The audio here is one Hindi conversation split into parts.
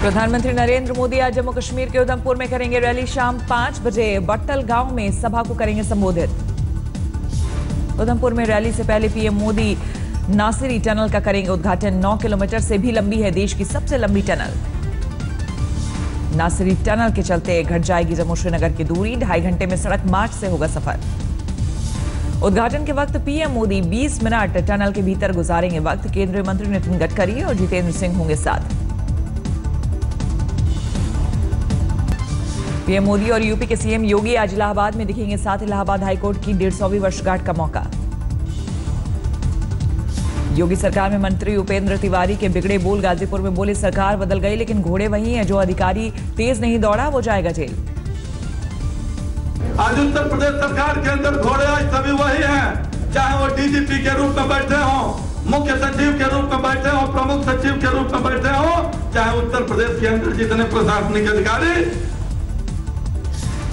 प्रधानमंत्री नरेंद्र मोदी आज जम्मू कश्मीर के उधमपुर में करेंगे रैली। शाम 5 बजे बट्टल गांव में सभा को करेंगे संबोधित। उधमपुर में रैली से पहले पीएम मोदी नासिरी टनल का करेंगे उद्घाटन। 9 किलोमीटर से भी लंबी है देश की सबसे लंबी टनल। नासिरी टनल के चलते घट जाएगी जम्मू श्रीनगर की दूरी। 2.5 घंटे में सड़क मार्च से होगा सफर। उद्घाटन के वक्त पीएम मोदी 20 मिनट टनल के भीतर गुजारेंगे वक्त। केंद्रीय मंत्री नितिन गडकरी और जितेंद्र सिंह होंगे साथ। पीएम मोदी और यूपी के सीएम योगी आज इलाहाबाद में दिखेंगे साथ। इलाहाबाद हाईकोर्ट की 150वीं वर्षगांठ का मौका। योगी सरकार में मंत्री उपेंद्र तिवारी के बिगड़े बोल। गाजीपुर में बोले सरकार बदल गई लेकिन घोड़े वही हैं। जो अधिकारी तेज नहीं दौड़ा वो जाएगा जेल। आज उत्तर प्रदेश सरकार के अंदर घोड़े आज सभी वही हैं, चाहे वो डीजीपी के रूप में बैठे हों, मुख्य सचिव के रूप में बैठे हों, प्रमुख सचिव के रूप में बैठे हों, चाहे उत्तर प्रदेश के अंदर जितने प्रशासनिक अधिकारी।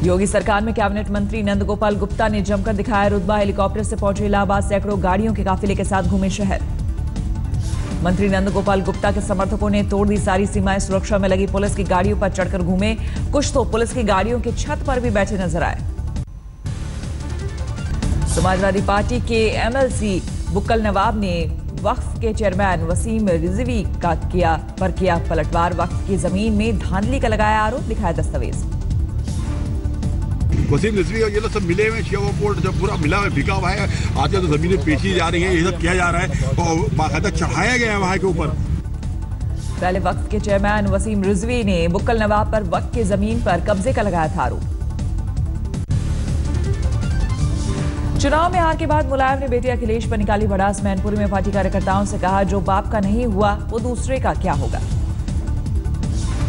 योगी सरकार में कैबिनेट मंत्री नंद गोपाल गुप्ता ने जमकर दिखाया रुतबा। हेलीकॉप्टर से पहुंचे इलाहाबाद। सैकड़ों गाड़ियों के काफिले के साथ घूमे शहर। मंत्री नंद गोपाल गुप्ता के समर्थकों ने तोड़ दी सारी सीमाएं। सुरक्षा में लगी पुलिस की गाड़ियों पर चढ़कर घूमे। कुछ तो पुलिस की गाड़ियों की छत पर भी बैठे नजर आए। समाजवादी पार्टी के एमएलसी बुक्कल नवाब ने वक्फ के चेयरमैन वसीम रिजवी का किया पलटवार। वक्फ की जमीन में धांधली का लगाया आरोप। दिखाया दस्तावेज। वसीम रिजवी और ये लोग सब मिले हुए शिवा पोर्ट जब पूरा मिला हुआ बिका हुआ है। आते तो जमीनें बेची जा रही हैं, ये सब किया जा रहा है और बाकायदा चढ़ाया गया है वहां के ऊपर। पहले वक्फ के चेयरमैन वसीम रिजवी ने बुक्कल नवाब पर वक्फ की जमीन पर कब्जे का लगाया था आरोप। चुनाव में हार के बाद मुलायम ने बेटे अखिलेश पर निकाली भड़ास। मैनपुरी में पार्टी कार्यकर्ताओं से कहा जो बाप का नहीं हुआ वो दूसरे का क्या होगा।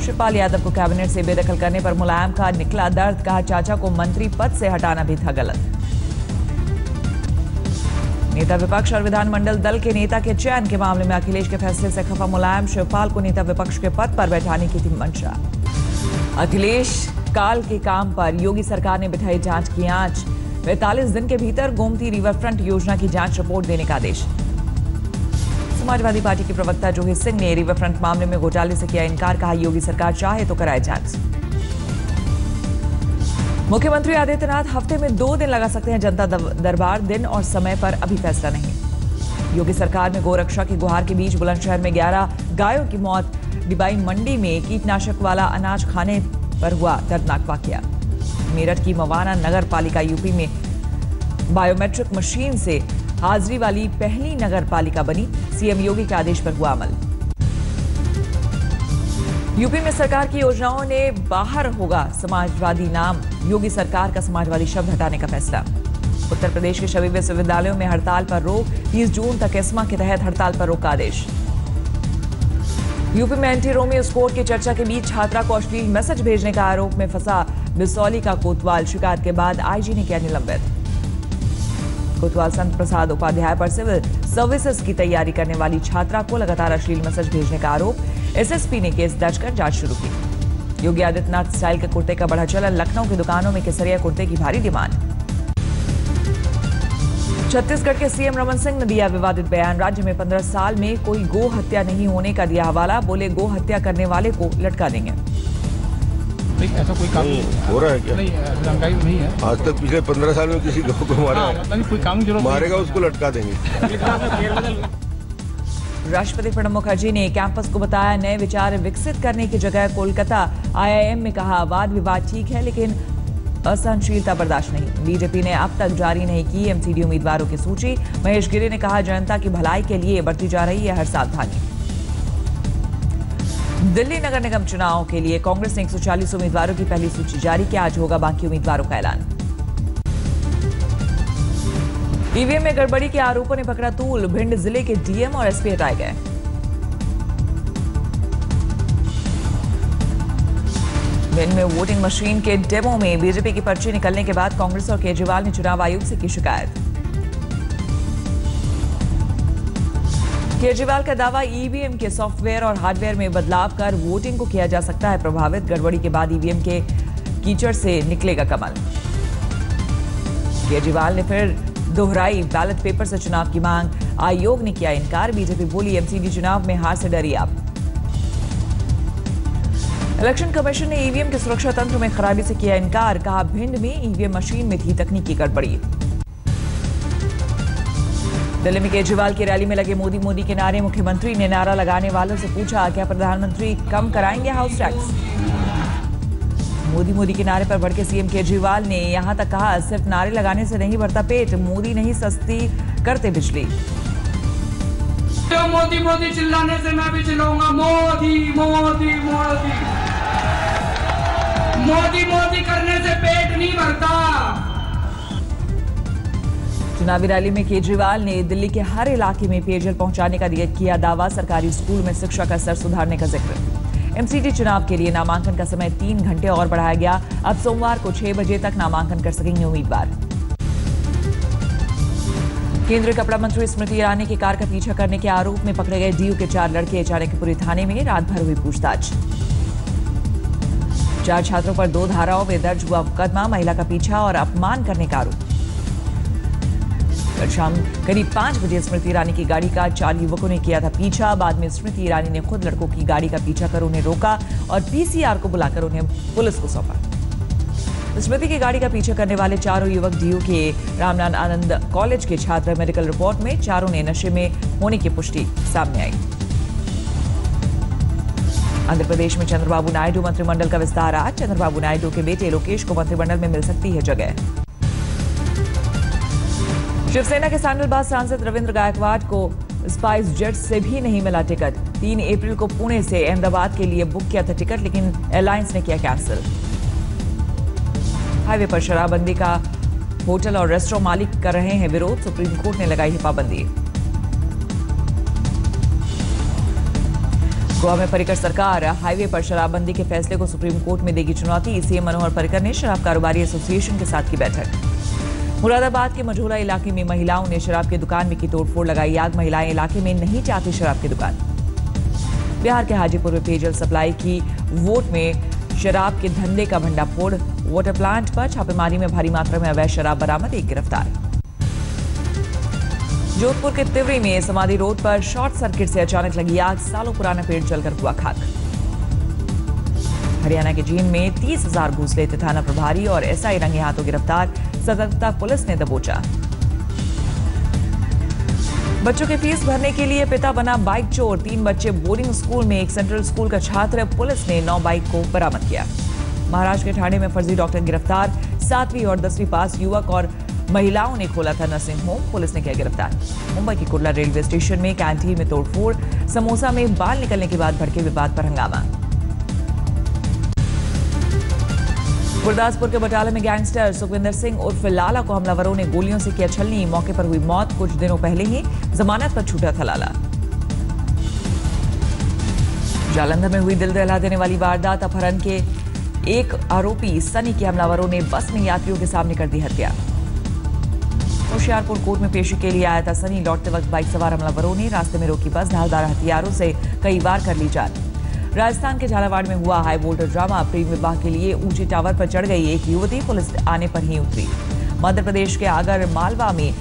शिवपाल यादव को कैबिनेट से बेदखल करने पर मुलायम का निकला दर्द। कहा चाचा को मंत्री पद से हटाना भी था गलत। नेता विपक्ष और विधानमंडल दल के नेता के चयन के मामले में अखिलेश के फैसले से खफा मुलायम। शिवपाल को नेता विपक्ष के पद पर बैठाने की थी मंशा। अखिलेश काल के काम पर योगी सरकार ने बिठाई जांच की आंच। 45 दिन के भीतर गोमती रिवरफ्रंट योजना की जांच रिपोर्ट देने का आदेश। समाजवादी पार्टी की प्रवक्ता जूही सिंह ने रिवरफ्रंट मामले में घोटाले से किया इनकार। कहा योगी सरकार चाहे तो कराए जांच। मुख्यमंत्री आदित्यनाथ हफ्ते में 2 दिन लगा सकते हैं जनता दरबार। दिन और समय पर अभी फैसला नहीं। योगी सरकार में गोरक्षा की गुहार के बीच बुलंदशहर में 11 गायों की मौत। डिबाई मंडी में कीटनाशक वाला अनाज खाने पर हुआ दर्दनाक वाकया। मेरठ की मवाना नगर पालिका यूपी में बायोमेट्रिक मशीन से हाजिरी वाली पहली नगर पालिका बनी। सीएम योगी के आदेश पर हुआ अमल। यूपी में सरकार की योजनाओं ने बाहर होगा समाजवादी नाम। योगी सरकार का समाजवादी शब्द हटाने का फैसला। उत्तर प्रदेश के सभी विश्वविद्यालयों में हड़ताल पर रोक। 30 जून तक एस्मा के तहत हड़ताल पर रोक का आदेश। यूपी में एंटी रोमियो स्कोर की चर्चा के बीच छात्रा को अश्लील मैसेज भेजने का आरोप में फंसा बिसौली का कोतवाल। शिकायत के बाद आईजी ने किया निलंबित। कोतवाल संत प्रसाद उपाध्याय पर सिविल सर्विसेज की तैयारी करने वाली छात्रा को लगातार अश्लील मैसेज भेजने का आरोप। एसएसपी ने केस दर्ज कर जांच शुरू की। योगी आदित्यनाथ स्टाइल के कुर्ते का बढ़ा चलन। लखनऊ की दुकानों में केसरिया कुर्ते की भारी डिमांड। छत्तीसगढ़ के सीएम रमन सिंह ने दिया विवादित बयान। राज्य में 15 साल में कोई गो हत्या नहीं होने का दिया हवाला। बोले गो हत्या करने वाले को लटका देंगे। ऐसा कोई काम हो रहा है क्या? नहीं, जानकारी नहीं है। आज तक पिछले 15 साल में किसी गौ को मारा है? कोई काम की जरूरत मारेगा उसको लटका देंगे। राष्ट्रपति प्रणब मुखर्जी ने कैंपस को बताया नए विचार विकसित करने की जगह। कोलकाता आईआईएम में कहा वाद विवाद ठीक है लेकिन असहनशीलता बर्दाश्त नहीं। बीजेपी ने अब तक जारी नहीं की एमसीडी उम्मीदवारों की सूची। महेश गिरी ने कहा जनता की भलाई के लिए बरती जा रही है हर सावधानी। दिल्ली नगर निगम चुनाव के लिए कांग्रेस ने 140 उम्मीदवारों की पहली सूची जारी की। आज होगा बाकी उम्मीदवारों का ऐलान। ईवीएम में गड़बड़ी के आरोपों ने पकड़ा तूल। भिंड जिले के डीएम और एसपी हटाए गए। भिंड में वोटिंग मशीन के डेमो में बीजेपी की पर्ची निकलने के बाद कांग्रेस और केजरीवाल ने चुनाव आयोग से की शिकायत। केजरीवाल का दावा ईवीएम के सॉफ्टवेयर और हार्डवेयर में बदलाव कर वोटिंग को किया जा सकता है प्रभावित। गड़बड़ी के बाद ईवीएम के कीचड़ से निकलेगा कमल। केजरीवाल ने फिर दोहराई बैलेट पेपर से चुनाव की मांग। आयोग ने किया इनकार। बीजेपी बोली एमसीडी चुनाव में हार से डरी आप। इलेक्शन कमीशन ने ईवीएम के सुरक्षा तंत्र में खराबी से किया इनकार, कहा भिंड में ईवीएम मशीन में थी तकनीकी गड़बड़ी। दिल्ली में केजरीवाल की रैली में लगे मोदी मोदी के नारे, मुख्यमंत्री ने नारा लगाने वालों से पूछा क्या प्रधानमंत्री कम कराएंगे हाउस टैक्स। मोदी मोदी के नारे पर भड़के सीएम केजरीवाल ने यहां तक कहा सिर्फ नारे लगाने से नहीं भरता पेट, मोदी नहीं सस्ती करते बिजली। तो मोदी मोदी चिल्लाने से मैं भी चिल्लाऊंगा, मोदी मोदी मोदी मोदी मोदी करने से पेट नहीं भरता। चुनावी रैली में केजरीवाल ने दिल्ली के हर इलाके में पेयजल पहुंचाने का किया दावा, सरकारी स्कूल में शिक्षा का स्तर सुधारने का जिक्र। एमसीडी चुनाव के लिए नामांकन का समय 3 घंटे और बढ़ाया गया, अब सोमवार को 6 बजे तक नामांकन कर सकेंगे उम्मीदवार। केंद्रीय कपड़ा मंत्री स्मृति ईरानी की कार का पीछा करने के आरोप में पकड़े गए डीयू के 4 लड़के, चाणक्यपुरी थाने में रात भर हुई पूछताछ। 4 छात्रों पर 2 धाराओं में दर्ज हुआ मुकदमा, महिला का पीछा और अपमान करने का आरोप। कल शाम करीब 5 बजे स्मृति ईरानी की गाड़ी का 4 युवकों ने किया था पीछा, बाद में स्मृति ईरानी ने खुद लड़कों की गाड़ी का पीछा कर उन्हें रोका और पीसीआर को बुलाकर उन्हें पुलिस को सौंपा। स्मृति की गाड़ी का पीछा करने वाले 4 युवक डीयू के रामनाथ आनंद कॉलेज के छात्र। मेडिकल रिपोर्ट में 4 ने नशे में होने की पुष्टि सामने आई। आंध्र प्रदेश में चंद्रबाबू नायडू मंत्रिमंडल का विस्तार आज, चंद्रबाबू नायडू के बेटे लोकेश को मंत्रिमंडल में मिल सकती है जगह। शिवसेना के सैंडलबाज सांसद रविंद्र गायकवाड़ को स्पाइस जेट से भी नहीं मिला टिकट। 3 अप्रैल को पुणे से अहमदाबाद के लिए बुक किया था टिकट, लेकिन एयरलाइंस ने किया कैंसिल। हाईवे पर शराबबंदी का होटल और रेस्टोरेंट मालिक कर रहे हैं विरोध, सुप्रीम कोर्ट ने लगाई है पाबंदी। गोवा में पर्रिकर सरकार हाईवे पर शराबबंदी के फैसले को सुप्रीम कोर्ट में देगी चुनौती। सीएम मनोहर पर्रिकर ने शराब कारोबारी एसोसिएशन के साथ की बैठक। मुरादाबाद के मझोला इलाके में महिलाओं ने शराब की दुकान में की तोड़फोड़, लगाई आग। महिलाएं इलाके में नहीं चाहती शराब की दुकान। बिहार के हाजीपुर में पेयजल सप्लाई की वोट में शराब के धंधे का भंडाफोड़, वाटर प्लांट पर छापेमारी में भारी मात्रा में अवैध शराब बरामद, 1 गिरफ्तार। जोधपुर के तिवरी में समाधि रोड पर शॉर्ट सर्किट से अचानक लगी आग, सालों पुराना पेड़ जलकर हुआ खाक। हरियाणा के जींद में 30,000 घूस लेते थाना प्रभारी और एसआई रंगे हाथों गिरफ्तार, सतर्कता पुलिस ने दबोचा। बच्चों की फीस भरने के लिए पिता बना बाइक चोर, 3 बच्चे बोर्डिंग स्कूल में, एक सेंट्रल स्कूल का छात्र। पुलिस ने 9 बाइक को बरामद किया। महाराष्ट्र के ठाणे में फर्जी डॉक्टर गिरफ्तार, 7वीं और 10वीं पास युवक और महिलाओं ने खोला था नर्सिंग होम, पुलिस ने किया गिरफ्तार। मुंबई की कुर्ला रेलवे स्टेशन में कैंटीन में तोड़फोड़, समोसा में बाल निकलने के बाद भड़के विवाद पर हंगामा। गुरदासपुर के बटाला में गैंगस्टर सुखविंदर सिंह उर्फ लाला को हमलावरों ने गोलियों से किया छलनी, मौके पर हुई मौत। कुछ दिनों पहले ही जमानत पर छूटा था लाला। जालंधर में हुई दिल दहला देने वाली वारदात, अपहरण के एक आरोपी सनी के हमलावरों ने बस में यात्रियों के सामने कर दी हत्या। होशियारपुर कोर्ट में पेशी के लिए आया था सनी, लौटते वक्त बाइक सवार हमलावरों ने रास्ते में रोकी बस, धारदार हथियारों से कई बार कर ली जान। राजस्थान के झालावाड़ में हुआ हाई वोल्टेज ड्रामा, प्रेम विवाह के लिए ऊंचे टावर पर चढ़ गई एक युवती, पुलिस आने पर ही उतरी। मध्य प्रदेश के आगर मालवा में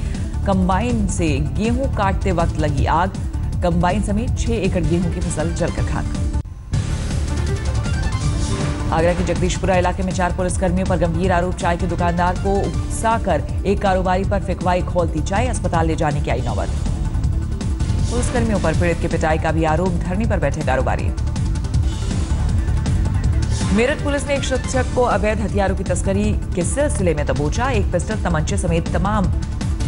कंबाइन से गेहूं काटते वक्त लगी आग, कंबाइन समेत 6 एकड़ गेहूं की फसल जलकर खाक। आगरा के जगदीशपुरा इलाके में 4 पुलिसकर्मियों पर गंभीर आरोप, चाय के दुकानदार को उकसाकर एक कारोबारी पर फेंकवाई खोलती चाय, अस्पताल ले जाने की आई नौबत। पुलिसकर्मियों पर पीड़ित की पिटाई का भी आरोप, धरने पर बैठे कारोबारी। मेरठ पुलिस ने एक शिक्षक को अवैध हथियारों की तस्करी के सिलसिले में दबोचा, एक पिस्टल, तमंचे समेत तमाम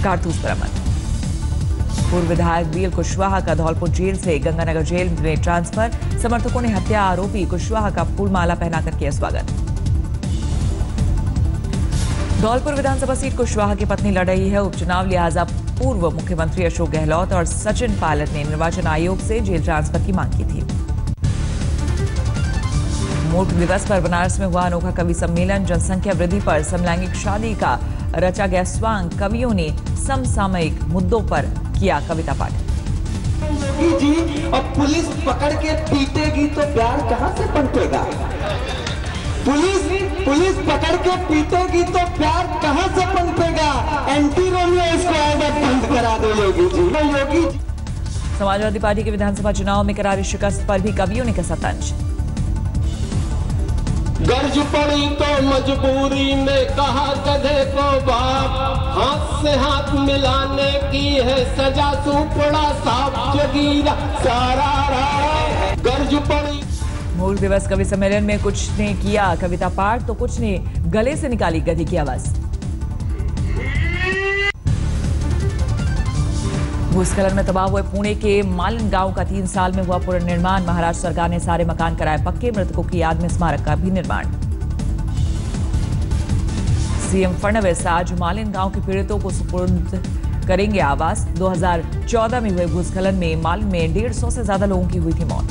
कारतूस बरामद। पूर्व विधायक बीएल कुशवाहा का धौलपुर जेल से गंगानगर जेल में ट्रांसफर, समर्थकों ने हत्या आरोपी कुशवाहा का फूलमाला पहनाकर किया स्वागत। धौलपुर विधानसभा सीट कुशवाहा की पत्नी लड़ रही है उपचुनाव, लिहाजा पूर्व मुख्यमंत्री अशोक गहलोत और सचिन पायलट ने निर्वाचन आयोग से जेल ट्रांसफर की मांग की थी। मूर्ख दिवस पर बनारस में हुआ अनोखा कवि सम्मेलन, जनसंख्या वृद्धि पर समलैंगिक शादी का रचा गया स्वांग, कवियों ने समसामयिक मुद्दों पर किया कविता पाठ। जी और पुलिस पकड़ के पीटेगी तो प्यार कहां से पनपेगा? पुलिस पकड़ के पीटेगी तो प्यार कहां से पनपेगा? एंटी रोमियो इसको बंद करा दो योगी जी। समाजवादी पार्टी के विधानसभा चुनाव में करारी शिकस्त पर भी कवियों ने कसा तंज। गर्ज पड़ी तो मजबूरी में कहा गधे को बाप, हाथ से हाथ मिलाने की है सजा, सुपड़ा साफ जगीरा सारा रहा। गर्ज पड़ी। मूल दिवस कवि सम्मेलन में कुछ ने किया कविता पाठ तो कुछ ने गले से निकाली गधी की आवाज। भूस्खलन में तबाह हुए पुणे के मालिन गांव का 3 साल में हुआ पुनर्निर्माण। महाराष्ट्र सरकार ने सारे मकान कराए पक्के। मृतकों की याद में स्मारक का भी निर्माण। सीएम फडणवीस आज मालिन गांव के पीड़ितों को सुपुर्द करेंगे आवास। 2014 में हुए भूस्खलन में मालिन में 150 से ज्यादा लोगों की हुई थी मौत।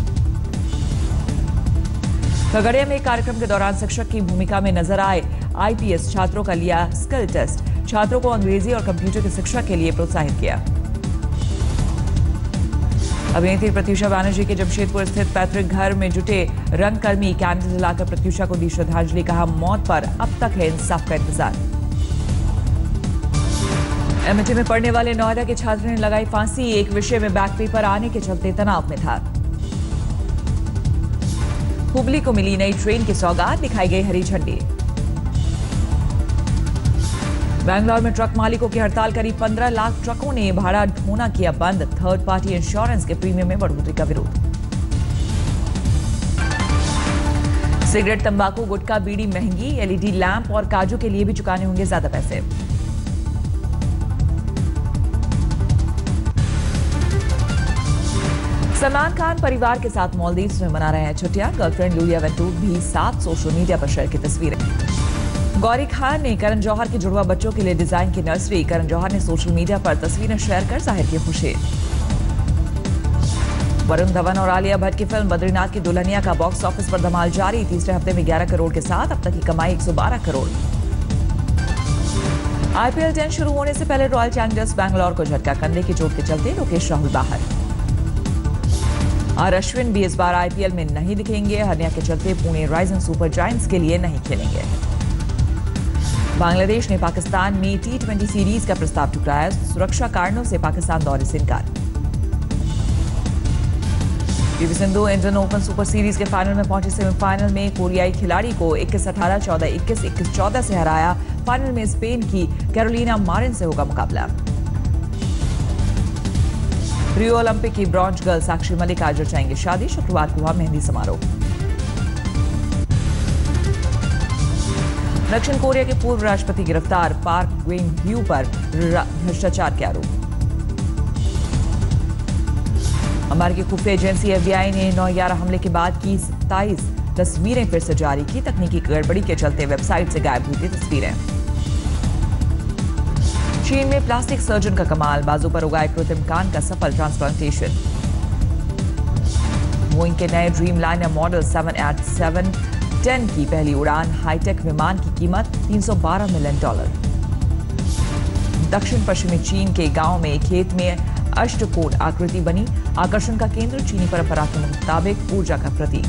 खगड़िया में एक कार्यक्रम के दौरान शिक्षक की भूमिका में नजर आए आईपीएस छात्रों का लिया स्किल टेस्ट। छात्रों को अंग्रेजी और कंप्यूटर की शिक्षा के लिए प्रोत्साहित किया। अभिनेत्री प्रत्यूषा बैनर्जी के जमशेदपुर स्थित पैतृक घर में जुटे रंगकर्मी कैंडल जलाकर प्रत्यूषा को दी श्रद्धांजलि। कहा मौत पर अब तक है इंसाफ का इंतजार। एमआईटी में पढ़ने वाले नोएडा के छात्र ने लगाई फांसी। एक विषय में बैक पेपर आने के चलते तनाव में था। हुबली को मिली नई ट्रेन की सौगात, दिखाई गई हरी झंडी। बैंगलोर में ट्रक मालिकों की हड़ताल। करीब 15 लाख ट्रकों ने भाड़ा ढोना किया बंद। थर्ड पार्टी इंश्योरेंस के प्रीमियम में बढ़ोतरी का विरोध। सिगरेट, तंबाकू, गुटखा, बीड़ी महंगी। एलईडी लैंप और काजू के लिए भी चुकाने होंगे ज्यादा पैसे। सलमान खान परिवार के साथ मालदीव्स में मना रहे हैं छुट्टियां। गर्लफ्रेंड लूलिया वेंटूर भी साथ सोशल मीडिया पर शेयर की तस्वीरें। गौरी खान ने करण जौहर के जुड़वा बच्चों के लिए डिजाइन की नर्सरी। करण जौहर ने सोशल मीडिया पर तस्वीरें शेयर कर जाहिर की खुशी। वरुण धवन और आलिया भट्ट की फिल्म बद्रीनाथ की दुल्हनिया का बॉक्स ऑफिस पर धमाल जारी। तीसरे हफ्ते में 11 करोड़ के साथ अब तक की कमाई 112 करोड़। IPL 10 शुरू होने से पहले रॉयल चैलेंजर्स बैंगलोर को झटका। कंधे की चोट के चलते लोकेश राहुल बाहर। और अश्विन भी इस बार IPL में नहीं दिखेंगे। हर्निया के चलते पुणे राइजिंग सुपर जायंट्स के लिए नहीं खेलेंगे। बांग्लादेश ने पाकिस्तान में T20 सीरीज का प्रस्ताव ठुकराया। सुरक्षा कारणों से पाकिस्तान दौरे से इनकार। PV Sindhu Indian open super series के फाइनल में पहुंची। सेमीफाइनल में कोरियाई खिलाड़ी को 21-18, 14-21, 21-14 से हराया। फाइनल में स्पेन की कैरोलिना मारिन से होगा मुकाबला। रियो ओलंपिक की ब्रॉन्ज गर्ल साक्षी मलिक आज रचाएंगे शादी। शुक्रवार को हुआ मेहंदी समारोह। दक्षिण कोरिया के पूर्व राष्ट्रपति गिरफ्तार। पार्क गेन-ह्यू पर भ्रष्टाचार के आरोप। अमेरिकी खुफिया एजेंसी FBI ने 9/11 हमले के बाद की 27 तस्वीरें फिर से जारी की। तकनीकी गड़बड़ी के चलते वेबसाइट से गायब हुई थी तस्वीरें। चीन में प्लास्टिक सर्जन का कमाल। बाजू पर उगाए कृत्रिम कान का सफल ट्रांसप्लांटेशन। बोइंग के नए ड्रीम लाइनर मॉडल 787-10 की पहली उड़ान। हाईटेक विमान की कीमत $312 मिलियन। दक्षिण पश्चिमी चीन के गांव में खेत में अष्टकोण आकृति बनी। आकर्षण का केंद्र चीनी परंपरा के मुताबिक ऊर्जा का प्रतीक।